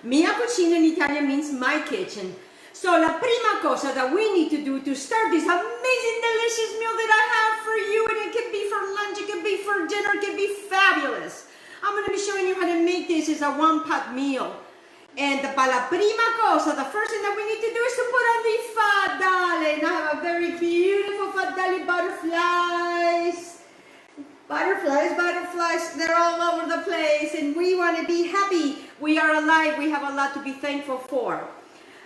Mia cucina in Italian means my kitchen. So la prima cosa that we need to do to start this amazing, delicious meal that I have for you, and it can be for lunch, it can be for dinner, it can be fabulous. I'm going to be showing you how to make this as a one-pot meal. And para la prima cosa, the first thing that we need to do is to put on the fadale. And I have a very beautiful fadale butterflies. Butterflies, they're all over the place, and we want to be happy. We are alive, we have a lot to be thankful for.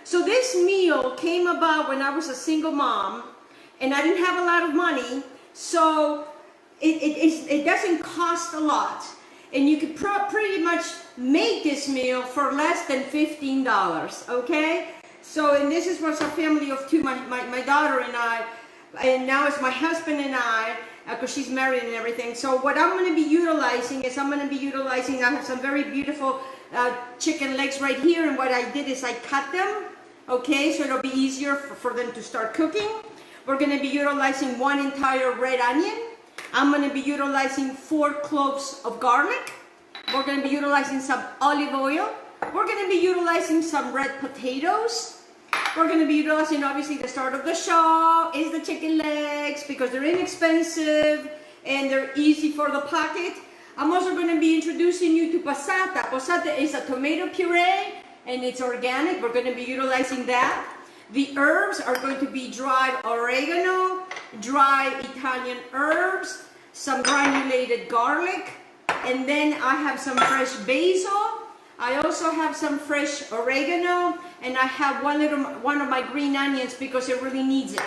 So this meal came about when I was a single mom, and I didn't have a lot of money, so it doesn't cost a lot. And you could pretty much make this meal for less than $15, okay? So, and this was a family of two, my daughter and I, and now it's my husband and I, because she's married and everything. So what I'm going to be utilizing is I have some very beautiful chicken legs right here, and what I did is I cut them, okay, so it'll be easier for them to start cooking. We're going to be utilizing 1 entire red onion. I'm going to be utilizing 4 cloves of garlic. We're going to be utilizing some olive oil. We're going to be utilizing some red potatoes. We're going to be utilizing, obviously, the start of the show is the chicken legs, because they're inexpensive and they're easy for the pocket. I'm also going to be introducing you to passata. Passata is a tomato puree, and it's organic. We're going to be utilizing that. The herbs are going to be dried oregano, dry Italian herbs, some granulated garlic, and then I have some fresh basil. I also have some fresh oregano, and I have one of my green onions because it really needs it.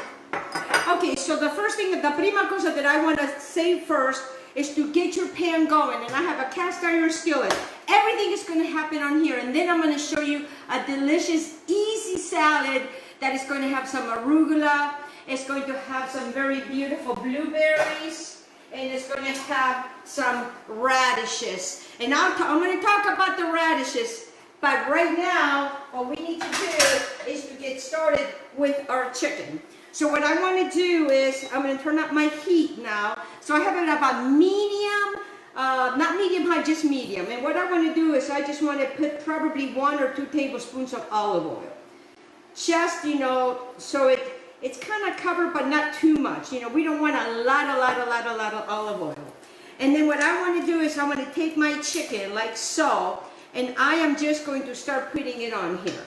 Okay, so the first thing, the prima cosa that I want to say first is to get your pan going, and I have a cast iron skillet. Everything is going to happen on here, and then I'm going to show you a delicious, easy salad that is going to have some arugula. It's going to have some very beautiful blueberries, and it's going to have some radishes. And I'm going to talk about the radishes, but right now, what we need to do is to get started with our chicken. So what I want to do is, I'm going to turn up my heat now. So I have it about medium, not medium high, just medium. And what I want to do is I just want to put probably 1 or 2 tablespoons of olive oil. Just, you know, so it's kind of covered, but not too much. You know, we don't want a lot of olive oil. And then what I want to do is I want to take my chicken like so, and I am just going to start putting it on here.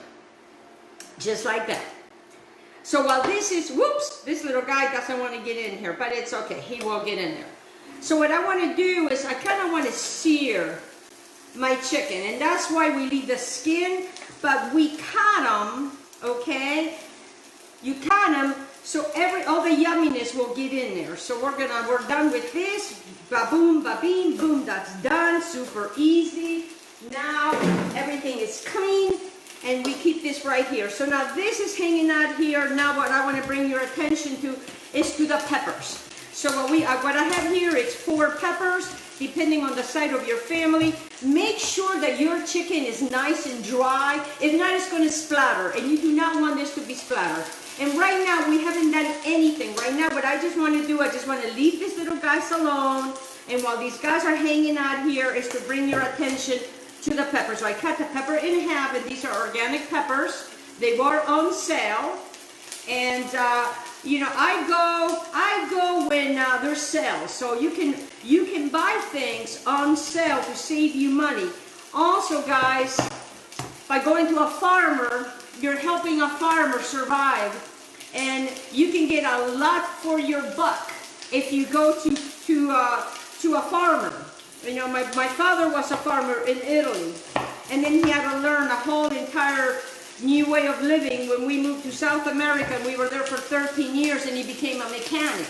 Just like that. So while this is, whoops, this little guy doesn't want to get in here, but it's okay, he will get in there. So what I want to do is I kind of want to sear my chicken, and that's why we leave the skin, but we cut them, okay? You cut them so all the yumminess will get in there. So we're done with this. Ba-boom, ba-beam, boom, that's done. Super easy. Now everything is clean, and we keep this right here. So now this is hanging out here. Now what I want to bring your attention to is to the peppers. So what I have here is 4 peppers, depending on the size of your family. Make sure that your chicken is nice and dry. If not, it's going to splatter, and you do not want this to be splattered. And right now, we haven't done anything. Right now, what I just want to do, I just want to leave these little guys alone. And while these guys are hanging out here, is to bring your attention to the pepper. So I cut the pepper in half, and these are organic peppers. They were on sale. And, you know, I go when there's sales. So you can buy things on sale to save you money. Also, guys, by going to a farmer, you're helping a farmer survive, and you can get a lot for your buck if you go to a farmer. You know, my father was a farmer in Italy, and then he had to learn a whole entire new way of living when we moved to South America. We were there for 13 years, and he became a mechanic.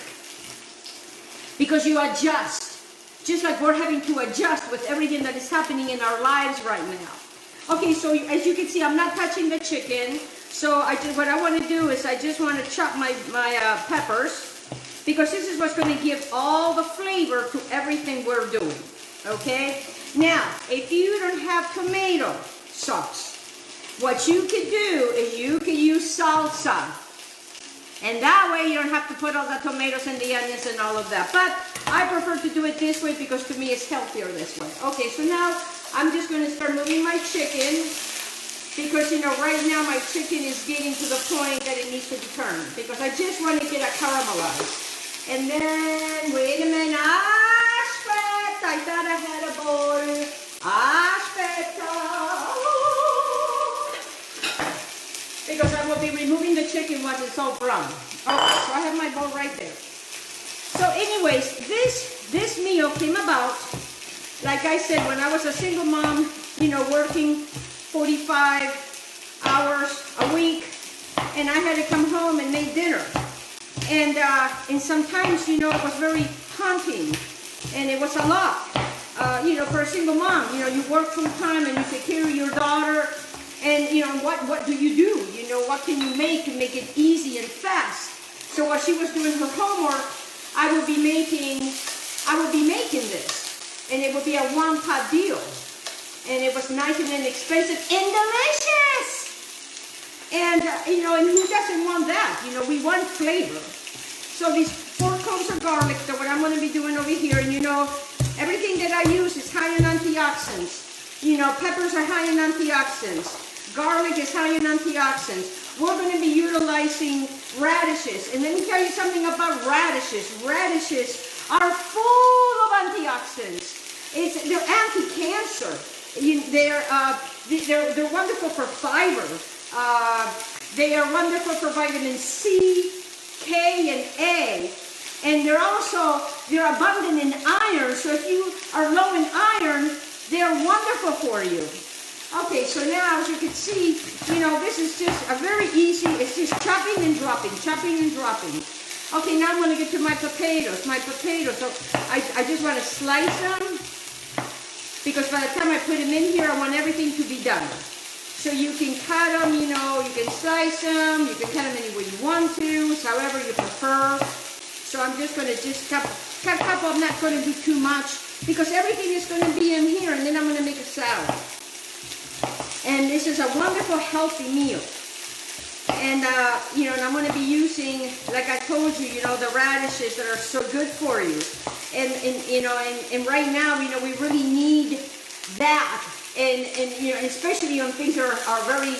Because you adjust, just like we're having to adjust with everything that is happening in our lives right now. Okay, so as you can see, I'm not touching the chicken. So what I want to do is I just want to chop my peppers, because this is what's going to give all the flavor to everything we're doing. Okay? Now, if you don't have tomato sauce, what you can do is you can use salsa. And that way you don't have to put all the tomatoes and the onions and all of that. But I prefer to do it this way because to me it's healthier this way. Okay, so now I'm just going to start moving my chicken. because, you know, right now my chicken is getting to the point that it needs to be turned, because I just want to get it caramelized. And then, wait a minute, aspetta, I thought I had a bowl. Aspetta. Because I will be removing the chicken once it's all brown. Okay, so I have my bowl right there. So anyways, this meal came about, like I said, when I was a single mom, you know, working 45 hours a week, and I had to come home and make dinner. And sometimes, you know, it was very haunting, and it was a lot. You know, for a single mom, you know, you work full time and you take care of your daughter, and you know, what do? You know, what can you make to make it easy and fast? So while she was doing her homework, I would be making this, and it would be a one-pot deal, and it was nice and inexpensive and delicious. And you know, and who doesn't want that? You know, we want flavor. So these 4 cloves of garlic, that what I'm going to be doing over here, and you know, everything that I use is high in antioxidants. You know, peppers are high in antioxidants. Garlic is high in antioxidants. We're going to be utilizing radishes. And let me tell you something about radishes. Radishes are full of antioxidants. They're anti-cancer. They're wonderful for fiber. They are wonderful for vitamin C, K, and A. And they're abundant in iron. So if you are low in iron, they're wonderful for you. Okay, so now as you can see, you know, this is just a very easy, it's just chopping and dropping, chopping and dropping. Okay, now I'm going to get to my potatoes. So I just want to slice them, because by the time I put them in here, I want everything to be done. So you can cut them, you know, you can slice them, you can cut them any way you want to, however you prefer. So I'm just going to cut a couple. I'm not going to do too much, because everything is going to be in here, and then I'm going to make a salad. And this is a wonderful, healthy meal. And, you know, and I'm going to be using, like I told you, you know, the radishes that are so good for you. And you know, and right now, you know, we really need that. And you know, especially on things that are very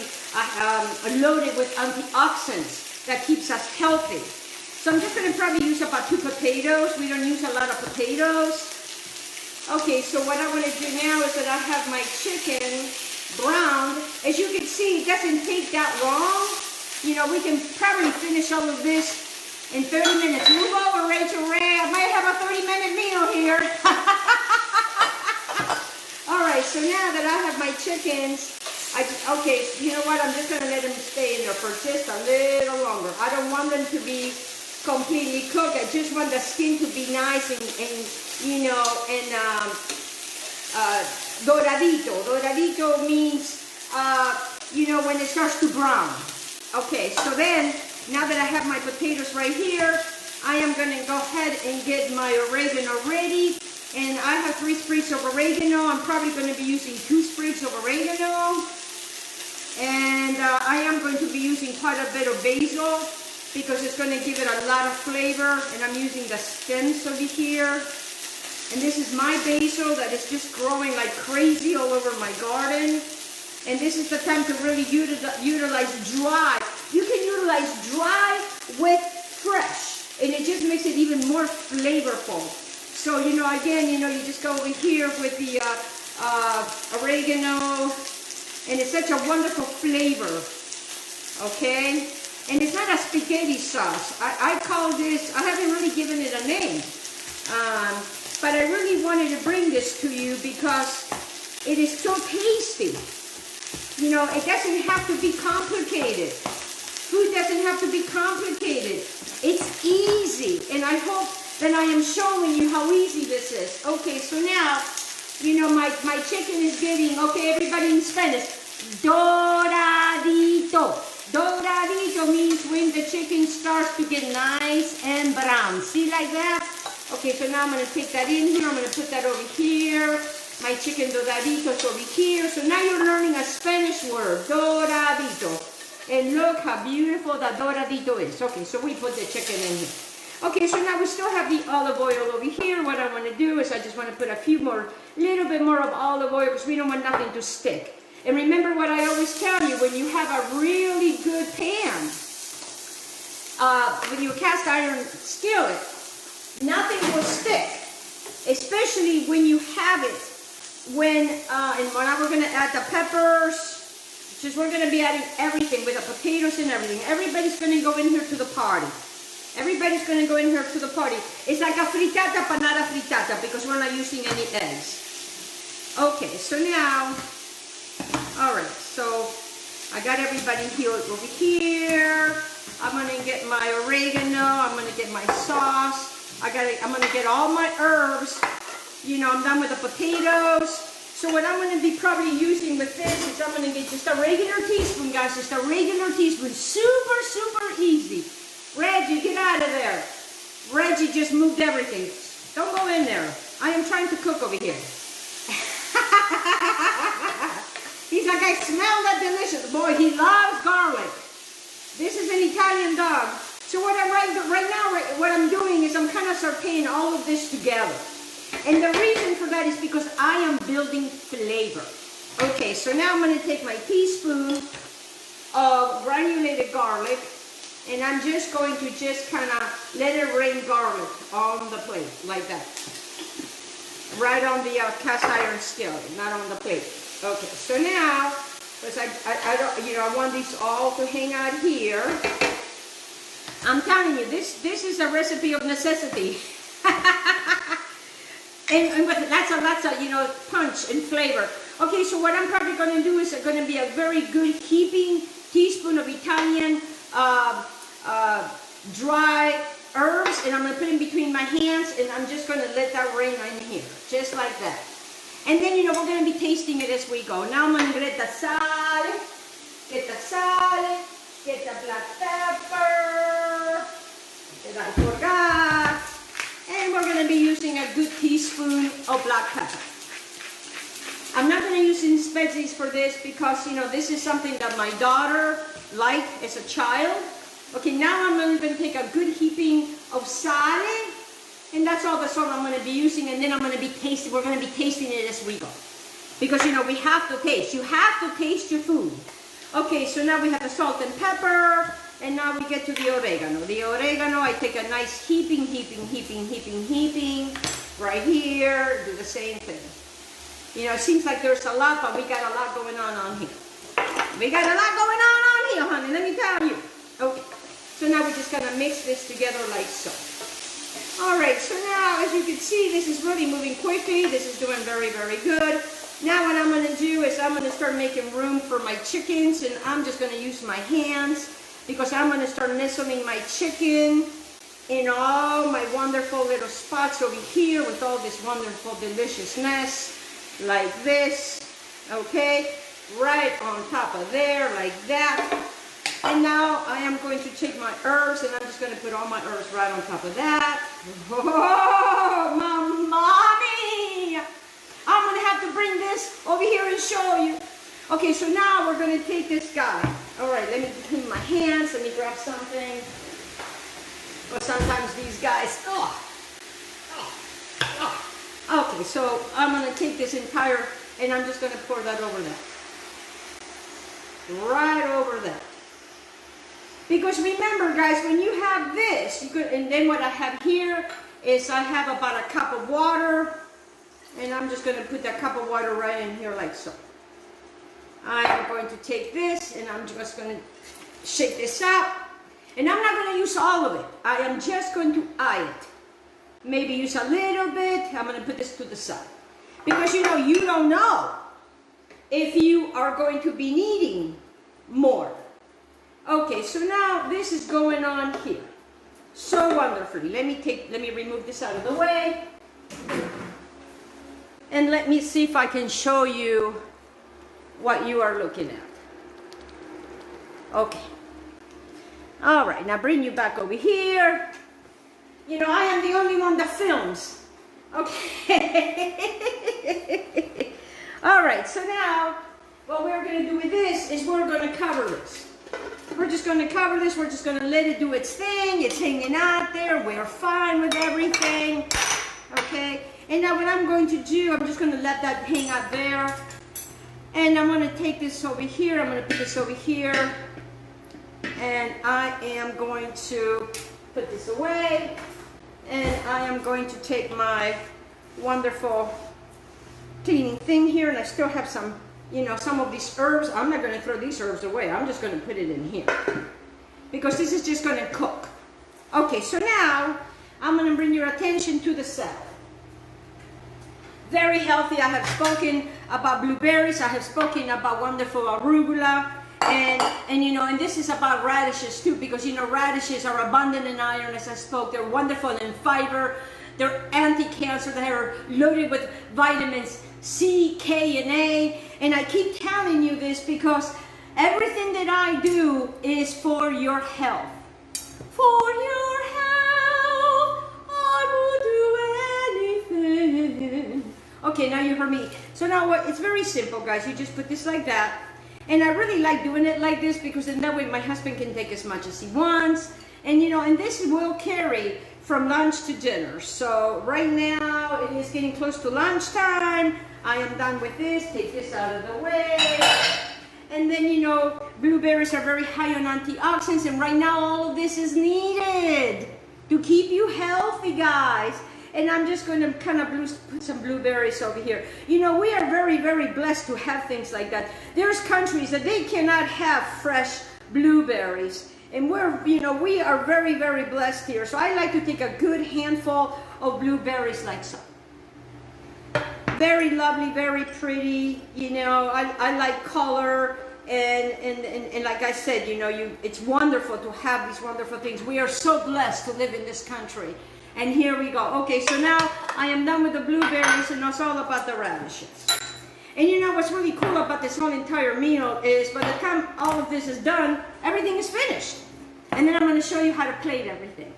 loaded with antioxidants that keeps us healthy. So I'm just going to probably use about 2 potatoes. We don't use a lot of potatoes. Okay, so what I want to do now is that I have my chicken browned. As you can see, it doesn't take that long. You know, we can probably finish all of this in 30 minutes. Move over, Rachel Ray. I might have a 30-minute meal here. All right, so now that I have my chickens, okay, you know what? I'm just going to let them stay in there for just a little longer. I don't want them to be completely cooked. I just want the skin to be nice and you know, and doradito. Doradito means, you know, when it starts to brown. Okay, so then, now that I have my potatoes right here, I am going to go ahead and get my oregano ready. And I have 3 sprigs of oregano. I'm probably going to be using 2 sprigs of oregano. And I am going to be using quite a bit of basil, because it's going to give it a lot of flavor. And I'm using the stems over here. And this is my basil that is just growing like crazy all over my garden. And this is the time to really utilize dry. You can utilize dry with fresh. And it just makes it even more flavorful. So, you know, again, you know, you just go over here with the oregano. And it's such a wonderful flavor. Okay? And it's not a spaghetti sauce. I call this, I haven't really given it a name. But I really wanted to bring this to you because it is so tasty. You know, it doesn't have to be complicated. Food doesn't have to be complicated. It's easy. And I hope that I am showing you how easy this is. Okay, so now, you know, my chicken is getting, okay, everybody in Spanish, doradito. Doradito means when the chicken starts to get nice and brown. See, like that? Okay, so now I'm going to take that in here. I'm going to put that over here. My chicken doradito is over here. So now you're learning a Spanish word, doradito. And look how beautiful that doradito is. Okay, so we put the chicken in here. Okay, so now we still have the olive oil over here. What I want to do is I just want to put a little bit more of olive oil, because we don't want nothing to stick. And remember what I always tell you, when you have a really good pan, when you cast iron skillet, nothing will stick, especially when you have it. And now we're going to add the peppers. Just we're going to be adding everything with the potatoes and everything. Everybody's going to go in here to the party. Everybody's going to go in here to the party. It's like a frittata, but not a frittata, because we're not using any eggs. Okay, so now, all right, so I got everybody here over here. I'm going to get my oregano. I'm going to get my sauce. I'm going to get all my herbs. You know, I'm done with the potatoes. So what I'm going to be probably using with this is I'm going to get just a regular teaspoon, guys. Just a regular teaspoon. Super, super easy. Reggie, get out of there. Reggie just moved everything. Don't go in there. I am trying to cook over here. He's like, I smell that delicious. Boy, he loves garlic. This is an Italian dog. So what I'm doing is I'm kind of sauteing all of this together. And the reason for that is because I am building flavor. Okay, so now I'm going to take my teaspoon of granulated garlic, and I'm just going to just kind of let it rain garlic on the plate, like that. Right on the cast iron skillet, not on the plate. Okay, so now, because I want these all to hang out here. I'm telling you, this is a recipe of necessity. And with lots of, punch and flavor. Okay, so what I'm probably going to do is going to be a very good heaping teaspoon of Italian dry herbs, and I'm going to put it in between my hands, and I'm just going to let that rain in here, just like that. And then, we're going to be tasting it as we go. Now I'm going to get the sal, get the black pepper, that I forgot. And we're going to be using a good teaspoon of black pepper. I'm not going to use any species for this because, this is something that my daughter liked as a child. Okay, now I'm going to take a good heaping of sale. And that's all the salt I'm going to be using. And then I'm going to be tasting, we're going to be tasting it as we go. Because, we have to taste. You have to taste your food. Okay, so now we have the salt and pepper. And now we get to the oregano. The oregano, I take a nice heaping right here. Do the same thing. It seems like there's a lot, but we got a lot going on here. We got a lot going on here, honey. Let me tell you. Okay. So now we're just going to mix this together like so. All right. So now, as you can see, this is really moving quickly. This is doing very, very good. Now what I'm going to do is I'm going to start making room for my chickens, and I'm just going to use my hands, because I'm going to start nestling my chicken in all my wonderful little spots over here with all this wonderful deliciousness, like this, okay? Right on top of there, like that. And now I am going to take my herbs, and I'm just going to put all my herbs right on top of that. Oh, my mommy! I'm going to have to bring this over here and show you. Okay, so now we're going to take this guy. All right, let me clean my hands. Let me grab something. Or sometimes these guys, Okay, so I'm going to take this entire, and I'm just going to pour that over there. Right over there. Because remember, guys, when you have this, and then what I have here is I have about a cup of water, and I'm just going to put that cup of water right in here like so. I am going to take this, and I'm just going to shake this up. And I'm not going to use all of it. I am just going to eye it. Maybe use a little bit. I'm going to put this to the side. Because, you don't know if you are going to be needing more. Okay, so now this is going on here. So wonderfully. Let me remove this out of the way. And let me see if I can show you what you are looking at. Okay. All right, now bring you back over here. I am the only one that films. Okay. All right, so now what we're going to do with this is we're going to cover this. We're just going to cover this. We're just going to let it do its thing. It's hanging out there. We're fine with everything. Okay. And now what I'm going to do, I'm just going to let that hang out there. And I'm gonna take this over here, I'm gonna put this over here, and I am going to put this away, and I am going to take my wonderful cleaning thing here, and I still have some, you know, some of these herbs. I'm not gonna throw these herbs away, I'm just gonna put it in here, because this is just gonna cook. Okay, so now, I'm gonna bring your attention to the salad. Very healthy. I have spoken about blueberries. I have spoken about wonderful arugula, and you know, and this is about radishes too, because you know, radishes are abundant in iron, as I spoke. They're wonderful in fiber. They're anti-cancer. They're loaded with vitamins C, K, and A. And I keep telling you this because everything that I do is for your health. For your health, I will do anything. Okay, now you heard me. So now what? It's very simple, guys. You just put this like that. And I really like doing it like this because then that way my husband can take as much as he wants. And you know, and this will carry from lunch to dinner. So right now it is getting close to lunchtime. I am done with this. Take this out of the way. And then, you know, blueberries are very high on antioxidants, and right now all of this is needed to keep you healthy, guys. And I'm just going to kind of put some blueberries over here. You know, we are very, very blessed to have things like that. There's countries that they cannot have fresh blueberries. And we're, you know, we are very, very blessed here. So I like to take a good handful of blueberries like so. Very lovely, very pretty, you know, I like color, and like I said, you know, it's wonderful to have these wonderful things. We are so blessed to live in this country. And here we go. Okay, so now I am done with the blueberries, and it's all about the radishes. And you know what's really cool about this whole entire meal is by the time all of this is done, everything is finished. And then I'm going to show you how to plate everything.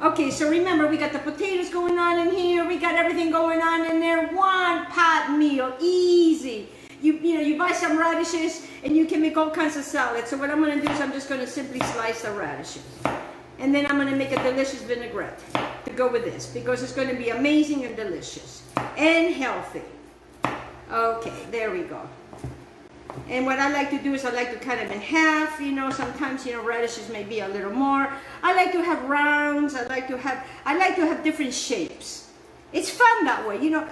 Okay, so remember, we got the potatoes going on in here. We got everything going on in there. One pot meal, easy. You know, you buy some radishes and you can make all kinds of salads. So what I'm going to do is I'm just going to simply slice the radishes. And then I'm going to make a delicious vinaigrette to go with this because it's going to be amazing and delicious and healthy. Okay, there we go. And what I like to do is I like to cut them in half, you know, sometimes, you know, radishes may be a little more. I like to have rounds, I like to have different shapes. It's fun that way, you know.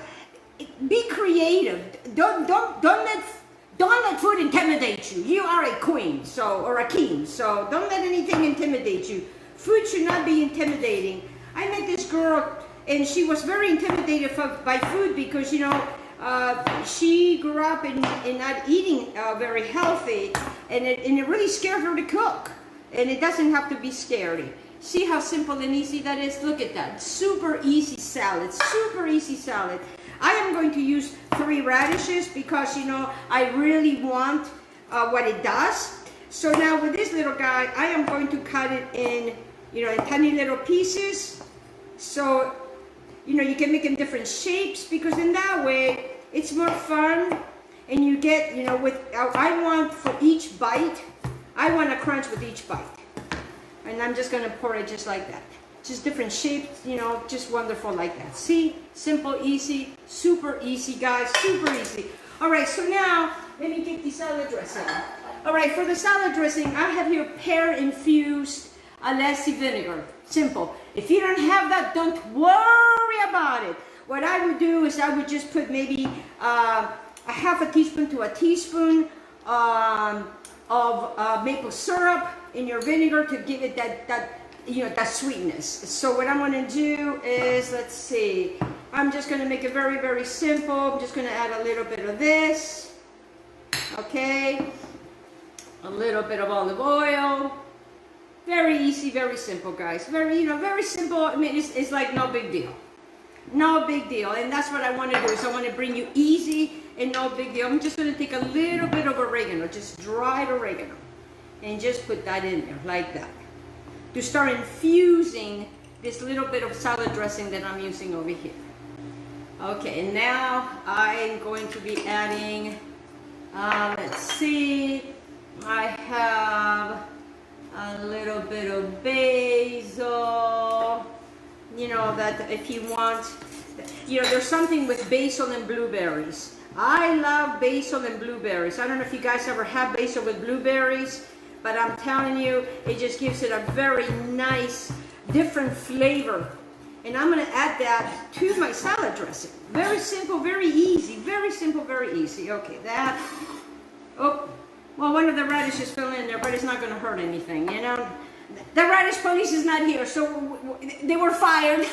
Be creative. Don't let food intimidate you. You are a queen, or a king, so don't let anything intimidate you. Food should not be intimidating. I met this girl and she was very intimidated by food because, you know, she grew up in not eating very healthy, and it really scared her to cook. And it doesn't have to be scary. See how simple and easy that is? Look at that. Super easy salad. Super easy salad. I am going to use 3 radishes because, you know, I really want what it does. So now with this little guy, I am going to cut it in, you know, in tiny little pieces. So, you know, you can make them different shapes because in that way, it's more fun. And you get, you know, I want for each bite, I want a crunch with each bite. And I'm just going to pour it just like that. Just different shapes, you know, just wonderful like that. See? Simple, easy, super easy, guys, super easy. All right, so now, let me get the salad dressing. All right, for the salad dressing, I have here pear-infused Alessi vinegar. Simple. If you don't have that, don't worry about it. What I would do is I would just put maybe a half a teaspoon to a teaspoon of maple syrup in your vinegar to give it that sweetness. So what I'm going to do is, let's see, I'm just going to make it very, very simple. I'm just going to add a little bit of this, okay, a little bit of olive oil. Very easy, very simple, guys. Very, you know, very simple. I mean, it's like no big deal. No big deal. And that's what I want to do, is I want to bring you easy and no big deal. I'm just going to take a little bit of oregano, just dried oregano, and just put that in there like that, to start infusing this little bit of salad dressing that I'm using over here. Okay, and now I'm going to be adding, let's see, I have a little bit of basil, you know, that if you want, you know, there's something with basil and blueberries. I love basil and blueberries. I don't know if you guys ever have basil with blueberries, but I'm telling you, it just gives it a very nice, different flavor. And I'm gonna add that to my salad dressing. Very simple, very easy. Very simple, very easy. Okay, that. Oh, well, one of the radishes fell in there, but it's not gonna hurt anything, you know? The radish police is not here, so they were fired.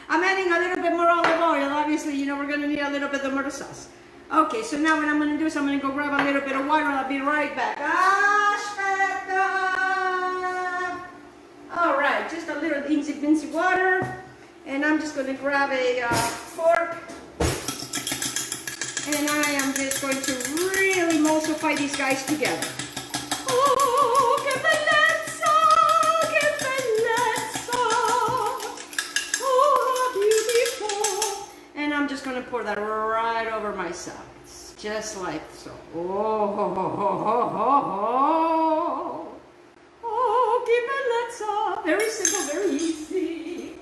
I'm adding a little bit more olive oil. Obviously, you know, we're gonna need a little bit of tomato sauce. Okay, so now what I'm gonna do is I'm gonna go grab a little bit of water and I'll be right back. All right, just a little insy binsy water. And I'm just gonna grab a fork. And I am just going to really emulsify these guys together. Oh, que bellezza, que bellezza. Oh, beautiful. And I'm just going to pour that right over my salads, just like so. Oh, ho, ho, ho, ho, ho. Oh, que bellezza. Very simple, very easy.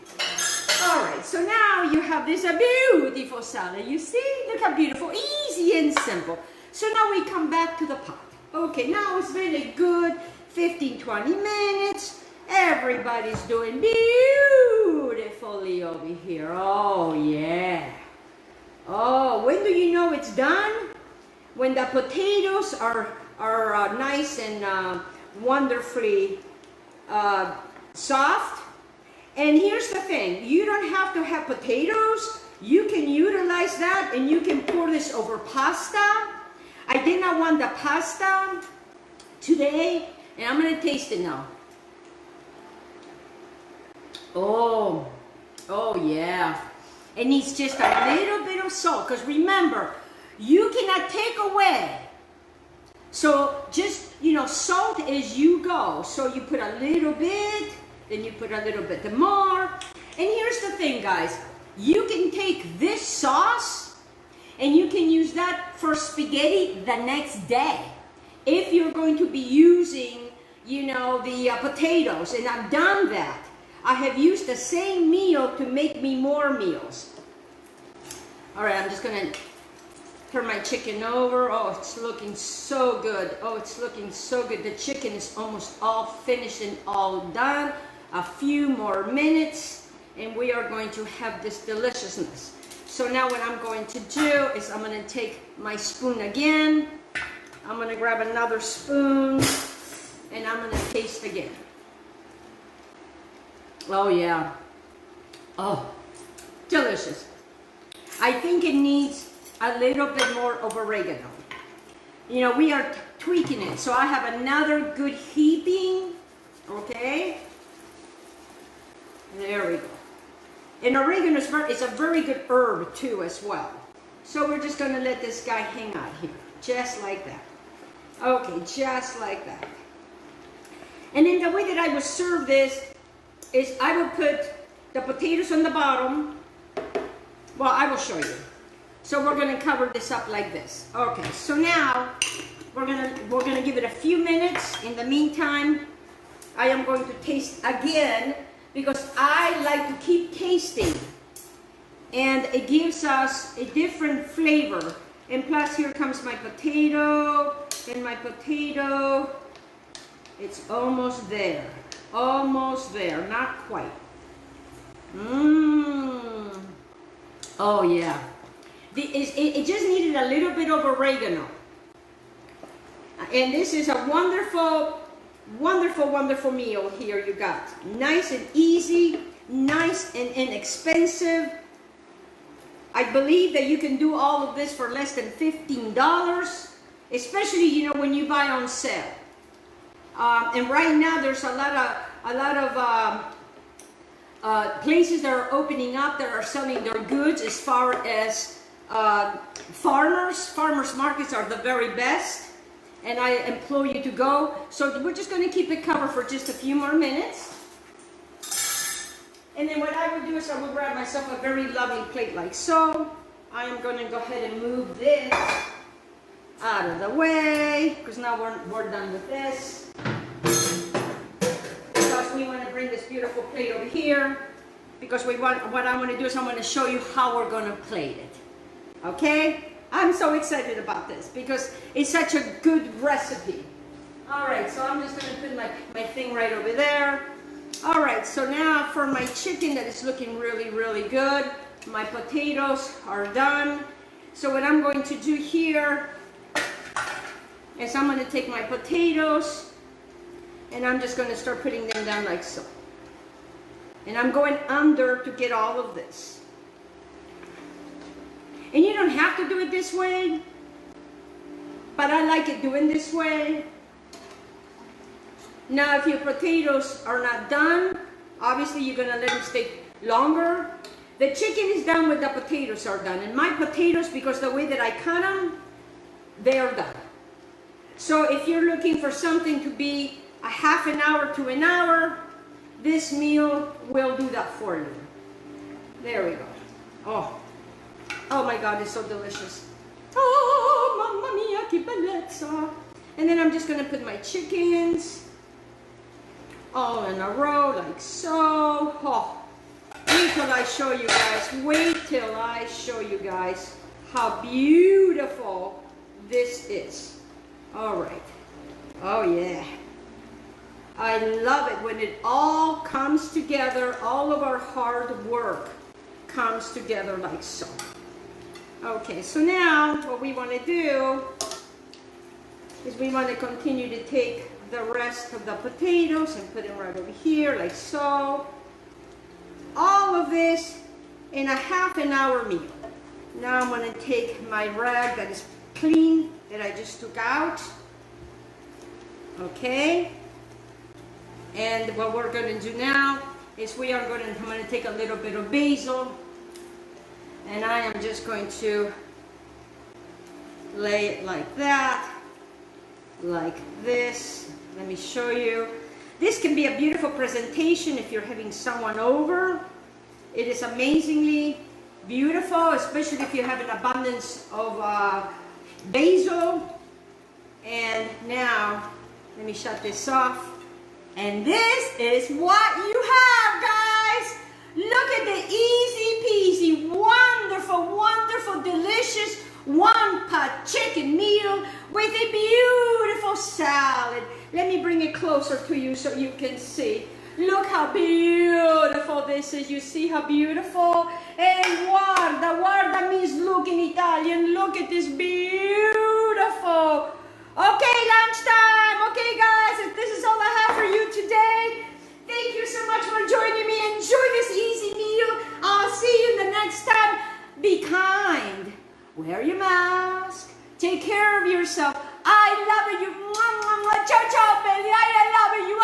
All right, so now you have this beautiful salad. You see? Look how beautiful, easy and simple. So now we come back to the pot. Okay, now it's been a good 15-20 minutes. Everybody's doing beautifully over here. Oh, yeah. Oh, when do you know it's done? When the potatoes are nice and wonderfully soft. And here's the thing, you don't have to have potatoes. You can utilize that and you can pour this over pasta. I did not want the pasta today, and I'm gonna taste it now. Oh yeah. It needs just a little bit of salt, because remember, you cannot take away. So just, you know, salt as you go. So you put a little bit, then you put a little bit more. And here's the thing, guys. You can take this sauce and you can use that for spaghetti the next day. If you're going to be using, you know, the potatoes, and I've done that. I have used the same meal to make me more meals. All right, I'm just gonna turn my chicken over. Oh, it's looking so good. Oh, it's looking so good. The chicken is almost all finished and all done. A few more minutes and we are going to have this deliciousness. So now what I'm going to do is I'm going to take my spoon again. I'm going to grab another spoon and I'm going to taste again. Oh yeah. Oh, delicious. I think it needs a little bit more of oregano. You know, we are tweaking it. So I have another good heaping. Okay. There we go. And oregano is a very good herb too as well. So we're just going to let this guy hang out here. Just like that. Okay, just like that. And then the way that I would serve this is I would put the potatoes on the bottom. Well, I will show you. So we're going to cover this up like this. Okay, so now we're gonna give it a few minutes. In the meantime, I am going to taste again, because I like to keep tasting, and it gives us a different flavor. And plus here comes my potato, and my potato, it's almost there, not quite. Oh yeah, it just needed a little bit of oregano. And this is a wonderful, wonderful, wonderful meal here you got. Nice and easy, nice and inexpensive. I believe that you can do all of this for less than $15, especially, you know, when you buy on sale. And right now there's a lot of places that are opening up that are selling their goods as far as farmers markets are the very best. And I implore you to go. So we're just going to keep it covered for just a few more minutes. And then what I will do is I will grab myself a very lovely plate like so. I am going to go ahead and move this out of the way, because now we're done with this. Because we want to bring this beautiful plate over here. Because what I want to do is I want to show you how we're going to plate it. Okay? I'm so excited about this because it's such a good recipe. All right, so I'm just gonna put my thing right over there. All right, so now for my chicken that is looking really, really good. My potatoes are done. So what I'm going to do here is I'm gonna take my potatoes and I'm just gonna start putting them down like so. And I'm going under to get all of this. And you don't have to do it this way, but I like it doing this way. Now, if your potatoes are not done, obviously you're gonna let them stay longer. The chicken is done when the potatoes are done. And my potatoes, because the way that I cut them, they are done. So if you're looking for something to be a half an hour to an hour, this meal will do that for you. There we go. Oh my God, it's so delicious. Oh, mamma mia, che bellezza. And then I'm just gonna put my chickens all in a row like so. Oh, wait till I show you guys. Wait till I show you guys how beautiful this is. All right. Oh yeah. I love it when it all comes together. All of our hard work comes together like so. Okay, so now what we want to do is we want to continue to take the rest of the potatoes and put them right over here like so. All of this in a half an hour meal. Now I'm going to take my rag that is clean that I just took out. Okay. And what we're going to do now is I'm going to take a little bit of basil. And I am just going to lay it like that, like this. Let me show you. This can be a beautiful presentation if you're having someone over. It is amazingly beautiful, especially if you have an abundance of basil. And now, let me shut this off. And this is what you have, guys. Look at the easy peasy, wonderful, wonderful, delicious one-pot chicken meal with a beautiful salad. Let me bring it closer to you so you can see. Look how beautiful this is. You see how beautiful? And guarda means look in Italian. Look at this beautiful. Okay, lunchtime. Okay, guys, this is all I have for you today. Thank you so much for joining me. Enjoy this easy meal. I'll see you the next time. Be kind. Wear your mask. Take care of yourself. I love you. Ciao, ciao, baby. I love you.